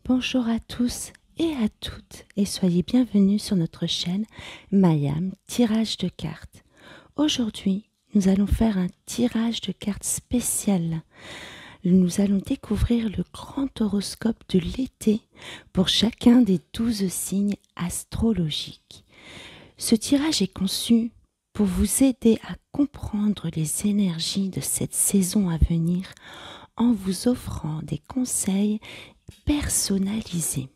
Bonjour à tous et à toutes et soyez bienvenus sur notre chaîne Mayam Tirage de cartes. Aujourd'hui, nous allons faire un tirage de cartes spécial. Nous allons découvrir le grand horoscope de l'été pour chacun des 12 signes astrologiques. Ce tirage est conçu pour vous aider à comprendre les énergies de cette saison à venir en vous offrant des conseils personnalisés.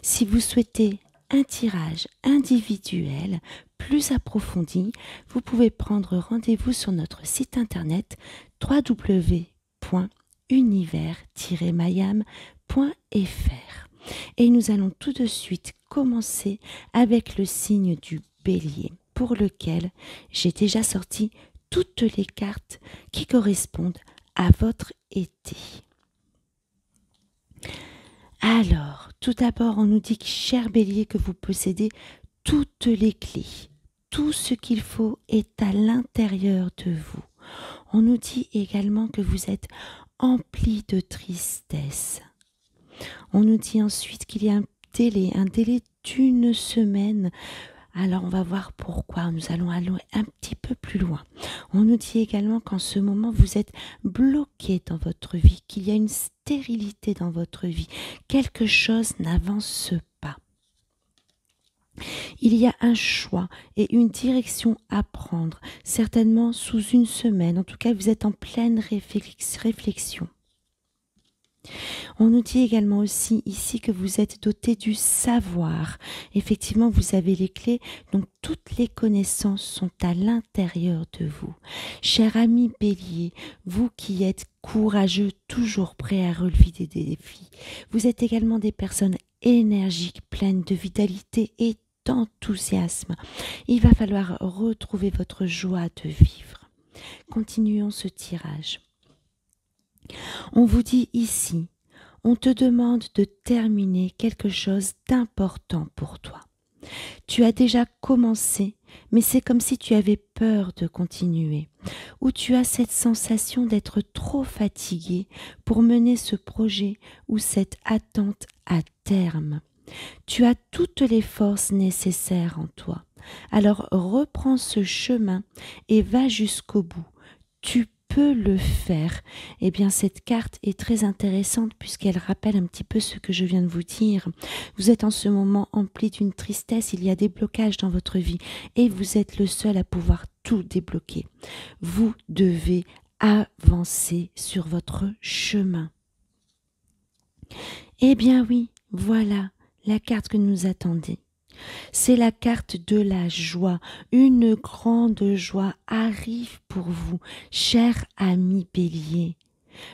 Si vous souhaitez un tirage individuel plus approfondi, vous pouvez prendre rendez-vous sur notre site internet www.univers-mayam.fr. Et nous allons tout de suite commencer avec le signe du Bélier, pour lequel j'ai déjà sorti toutes les cartes qui correspondent à votre été. Alors, tout d'abord, on nous dit, cher Bélier, que vous possédez toutes les clés. Tout ce qu'il faut est à l'intérieur de vous. On nous dit également que vous êtes empli de tristesse. On nous dit ensuite qu'il y a un délai d'une semaine. Alors, on va voir pourquoi. Nous allons aller un petit peu plus loin. On nous dit également qu'en ce moment, vous êtes bloqué dans votre vie, qu'il y a une stérilité dans votre vie. Quelque chose n'avance pas. Il y a un choix et une direction à prendre, certainement sous une semaine. En tout cas, vous êtes en pleine réflexion. On nous dit également aussi ici que vous êtes doté du savoir. Effectivement, vous avez les clés, donc toutes les connaissances sont à l'intérieur de vous. Cher ami Bélier, vous qui êtes courageux, toujours prêt à relever des défis, vous êtes également des personnes énergiques, pleines de vitalité et d'enthousiasme. Il va falloir retrouver votre joie de vivre. Continuons ce tirage. On vous dit ici, on te demande de terminer quelque chose d'important pour toi. Tu as déjà commencé, mais c'est comme si tu avais peur de continuer, ou tu as cette sensation d'être trop fatigué pour mener ce projet ou cette attente à terme. Tu as toutes les forces nécessaires en toi. Alors reprends ce chemin et va jusqu'au bout. Tu peux le faire. Eh bien, cette carte est très intéressante puisqu'elle rappelle un petit peu ce que je viens de vous dire. Vous êtes en ce moment empli d'une tristesse, il y a des blocages dans votre vie et vous êtes le seul à pouvoir tout débloquer. Vous devez avancer sur votre chemin. Eh bien oui, voilà la carte que nous attendait. C'est la carte de la joie. Une grande joie arrive pour vous, cher ami Bélier.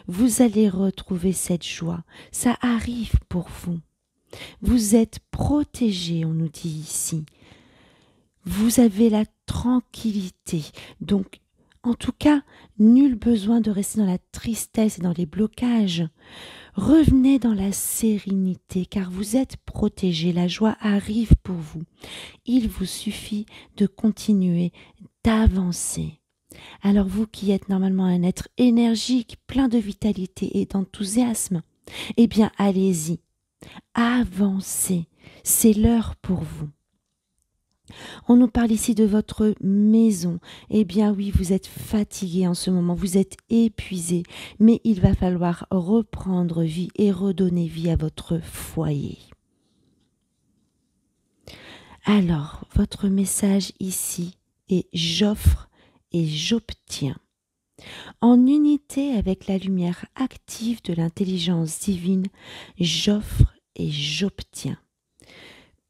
Vous allez retrouver cette joie. Ça arrive pour vous. Vous êtes protégé, on nous dit ici. Vous avez la tranquillité. Donc, en tout cas, nul besoin de rester dans la tristesse et dans les blocages. Revenez dans la sérénité car vous êtes protégé, la joie arrive pour vous. Il vous suffit de continuer, d'avancer. Alors vous qui êtes normalement un être énergique, plein de vitalité et d'enthousiasme, eh bien allez-y, avancez, c'est l'heure pour vous. On nous parle ici de votre maison. Eh bien oui, vous êtes fatigué en ce moment, vous êtes épuisé, mais il va falloir reprendre vie et redonner vie à votre foyer. Alors, votre message ici est j'offre et j'obtiens. En unité avec la lumière active de l'intelligence divine, j'offre et j'obtiens.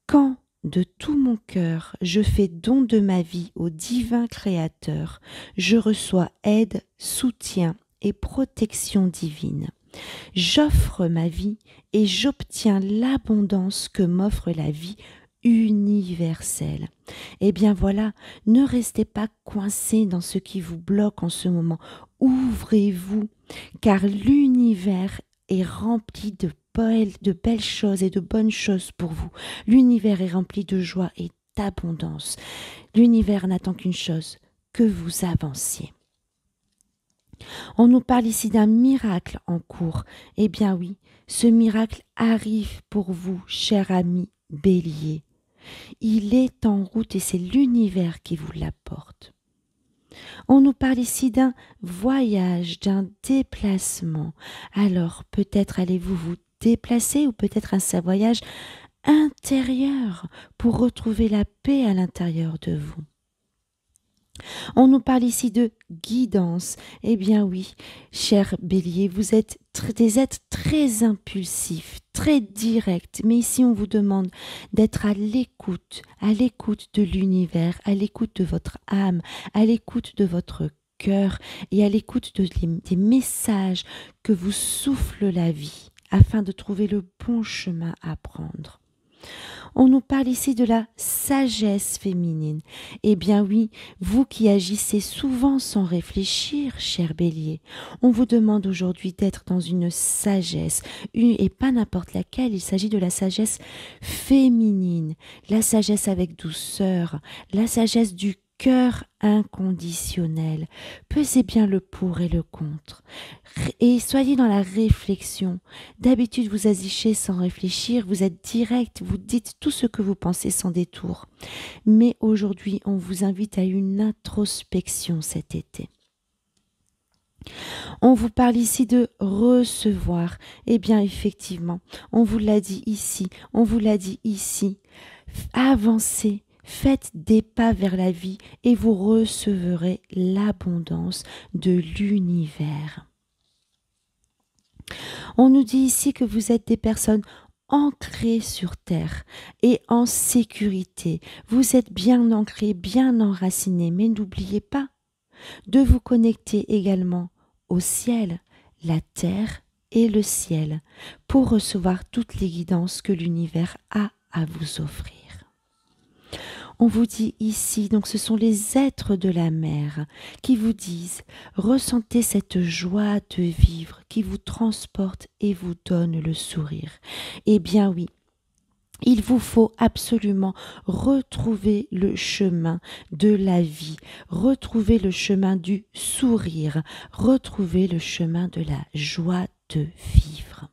Quand de tout mon cœur, je fais don de ma vie au divin créateur. Je reçois aide, soutien et protection divine. J'offre ma vie et j'obtiens l'abondance que m'offre la vie universelle. Eh bien voilà, ne restez pas coincés dans ce qui vous bloque en ce moment. Ouvrez-vous, car l'univers est rempli de belles choses et de bonnes choses pour vous. L'univers est rempli de joie et d'abondance. L'univers n'attend qu'une chose, que vous avanciez. On nous parle ici d'un miracle en cours. Eh bien oui, ce miracle arrive pour vous, cher ami Bélier. Il est en route et c'est l'univers qui vous l'apporte. On nous parle ici d'un voyage, d'un déplacement. Alors peut-être allez-vous vous déplacer ou peut-être un voyage intérieur pour retrouver la paix à l'intérieur de vous. On nous parle ici de guidance. Eh bien oui, cher Bélier, vous êtes des êtres très impulsifs, très directs. Mais ici, on vous demande d'être à l'écoute de l'univers, à l'écoute de votre âme, à l'écoute de votre cœur et à l'écoute des messages que vous souffle la vie afin de trouver le bon chemin à prendre. On nous parle ici de la sagesse féminine. Eh bien oui, vous qui agissez souvent sans réfléchir, cher Bélier, on vous demande aujourd'hui d'être dans une sagesse, et pas n'importe laquelle, il s'agit de la sagesse féminine, la sagesse avec douceur, la sagesse du cœur inconditionnel. Pesez bien le pour et le contre. Et soyez dans la réflexion. D'habitude, vous agissez sans réfléchir, vous êtes direct, vous dites tout ce que vous pensez sans détour. Mais aujourd'hui, on vous invite à une introspection cet été. On vous parle ici de recevoir. Eh bien, effectivement, on vous l'a dit ici, on vous l'a dit ici. Avancez. Faites des pas vers la vie et vous recevrez l'abondance de l'univers. On nous dit ici que vous êtes des personnes ancrées sur terre et en sécurité. Vous êtes bien ancrés, bien enracinés, mais n'oubliez pas de vous connecter également au ciel, la terre et le ciel pour recevoir toutes les guidances que l'univers a à vous offrir. On vous dit ici, donc ce sont les êtres de la mer qui vous disent, ressentez cette joie de vivre qui vous transporte et vous donne le sourire. Eh bien oui, il vous faut absolument retrouver le chemin de la vie, retrouver le chemin du sourire, retrouver le chemin de la joie de vivre.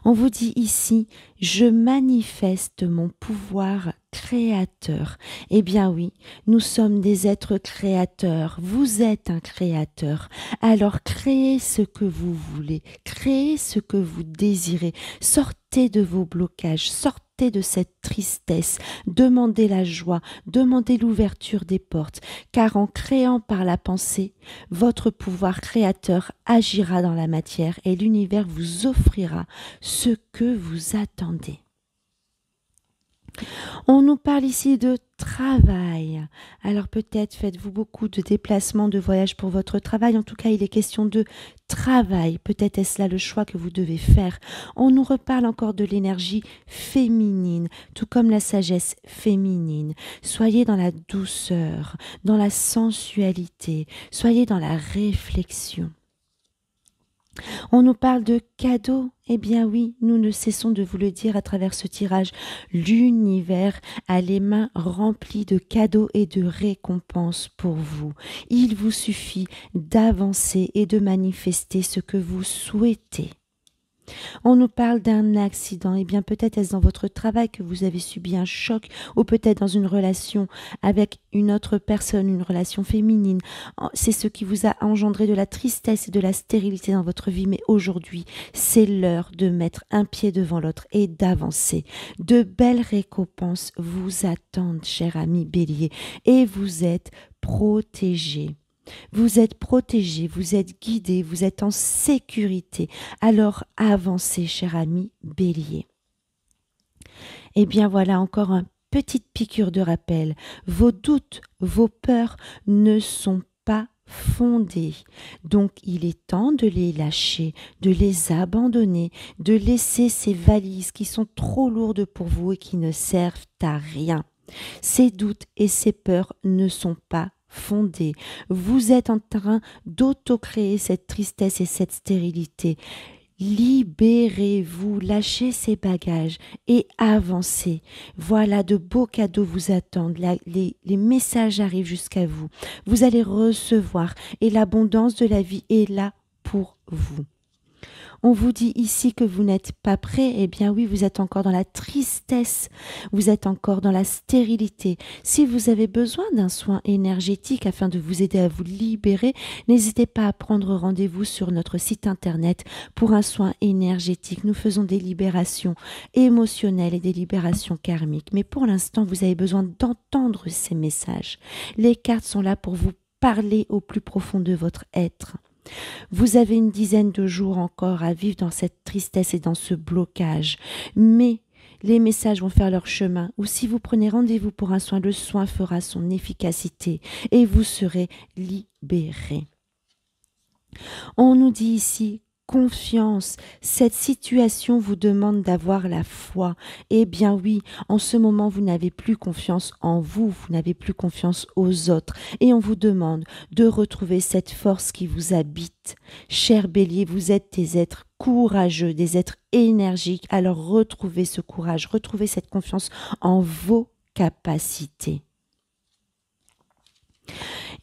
On vous dit ici, je manifeste mon pouvoir créateur. Eh bien oui, nous sommes des êtres créateurs. Vous êtes un créateur. Alors créez ce que vous voulez, créez ce que vous désirez. Sortez de vos blocages, sortez de cette tristesse, demandez la joie, demandez l'ouverture des portes, car en créant par la pensée, votre pouvoir créateur agira dans la matière et l'univers vous offrira ce que vous attendez. On nous parle ici de travail. Alors peut-être faites-vous beaucoup de déplacements, de voyages pour votre travail. En tout cas, il est question de travail. Peut-être est-ce là le choix que vous devez faire. On nous reparle encore de l'énergie féminine, tout comme la sagesse féminine. Soyez dans la douceur, dans la sensualité. Soyez dans la réflexion. On nous parle de cadeaux. Eh bien oui, nous ne cessons de vous le dire à travers ce tirage. L'univers a les mains remplies de cadeaux et de récompenses pour vous. Il vous suffit d'avancer et de manifester ce que vous souhaitez. On nous parle d'un accident. Eh bien, peut-être est-ce dans votre travail que vous avez subi un choc ou peut-être dans une relation avec une autre personne, une relation féminine. C'est ce qui vous a engendré de la tristesse et de la stérilité dans votre vie. Mais aujourd'hui, c'est l'heure de mettre un pied devant l'autre et d'avancer. De belles récompenses vous attendent, cher ami Bélier, et vous êtes protégé. Vous êtes protégé, vous êtes guidé, vous êtes en sécurité. Alors avancez, cher ami Bélier. Eh bien voilà encore une petite piqûre de rappel. Vos doutes, vos peurs ne sont pas fondés. Donc il est temps de les lâcher, de les abandonner, de laisser ces valises qui sont trop lourdes pour vous et qui ne servent à rien. Ces doutes et ces peurs ne sont pas fondés. Vous êtes en train d'auto-créer cette tristesse et cette stérilité. Libérez-vous, lâchez ces bagages et avancez. Voilà, de beaux cadeaux vous attendent. Les messages arrivent jusqu'à vous. Vous allez recevoir et l'abondance de la vie est là pour vous. On vous dit ici que vous n'êtes pas prêt, eh bien oui, vous êtes encore dans la tristesse, vous êtes encore dans la stérilité. Si vous avez besoin d'un soin énergétique afin de vous aider à vous libérer, n'hésitez pas à prendre rendez-vous sur notre site internet pour un soin énergétique. Nous faisons des libérations émotionnelles et des libérations karmiques. Mais pour l'instant, vous avez besoin d'entendre ces messages. Les cartes sont là pour vous parler au plus profond de votre être. Vous avez une dizaine de jours encore à vivre dans cette tristesse et dans ce blocage, mais les messages vont faire leur chemin, ou si vous prenez rendez-vous pour un soin, le soin fera son efficacité et vous serez libéré. On nous dit ici confiance, cette situation vous demande d'avoir la foi. Eh bien oui, en ce moment, vous n'avez plus confiance en vous, vous n'avez plus confiance aux autres. Et on vous demande de retrouver cette force qui vous habite. Cher Bélier, vous êtes des êtres courageux, des êtres énergiques. Alors retrouvez ce courage, retrouvez cette confiance en vos capacités.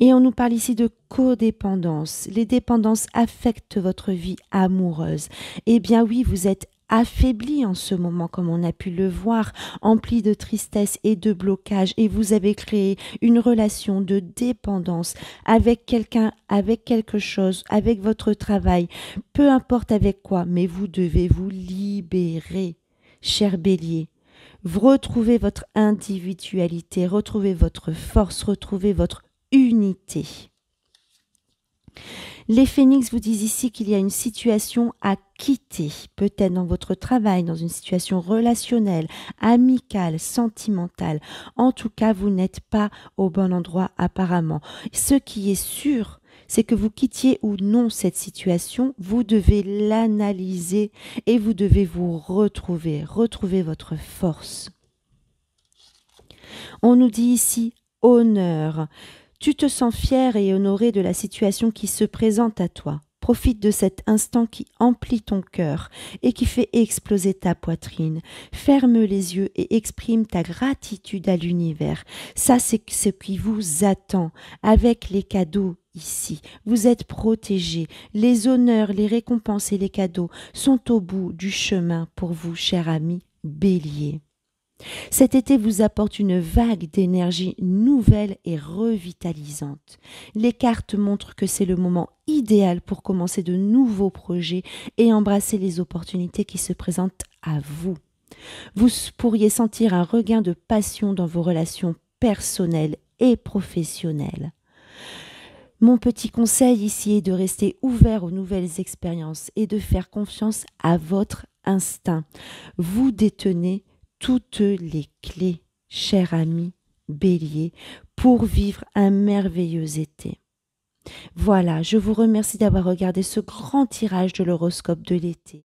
Et on nous parle ici de codépendance. Les dépendances affectent votre vie amoureuse. Eh bien oui, vous êtes affaibli en ce moment, comme on a pu le voir, empli de tristesse et de blocage, et vous avez créé une relation de dépendance avec quelqu'un, avec quelque chose, avec votre travail, peu importe avec quoi, mais vous devez vous libérer, cher Bélier. Vous retrouvez votre individualité, retrouvez votre force, retrouvez votre unité. Les phénix vous disent ici qu'il y a une situation à quitter, peut-être dans votre travail, dans une situation relationnelle, amicale, sentimentale. En tout cas, vous n'êtes pas au bon endroit apparemment. Ce qui est sûr, c'est que vous quittiez ou non cette situation, vous devez l'analyser et vous devez vous retrouver votre force. On nous dit ici honneur. Tu te sens fier et honoré de la situation qui se présente à toi. Profite de cet instant qui emplit ton cœur et qui fait exploser ta poitrine. Ferme les yeux et exprime ta gratitude à l'univers. Ça, c'est ce qui vous attend avec les cadeaux ici. Vous êtes protégés. Les honneurs, les récompenses et les cadeaux sont au bout du chemin pour vous, cher ami Bélier. Cet été vous apporte une vague d'énergie nouvelle et revitalisante. Les cartes montrent que c'est le moment idéal pour commencer de nouveaux projets et embrasser les opportunités qui se présentent à vous. Vous pourriez sentir un regain de passion dans vos relations personnelles et professionnelles. Mon petit conseil ici est de rester ouvert aux nouvelles expériences et de faire confiance à votre instinct. Vous détenez toutes les clés, cher ami Bélier, pour vivre un merveilleux été. Voilà, je vous remercie d'avoir regardé ce grand tirage de l'horoscope de l'été.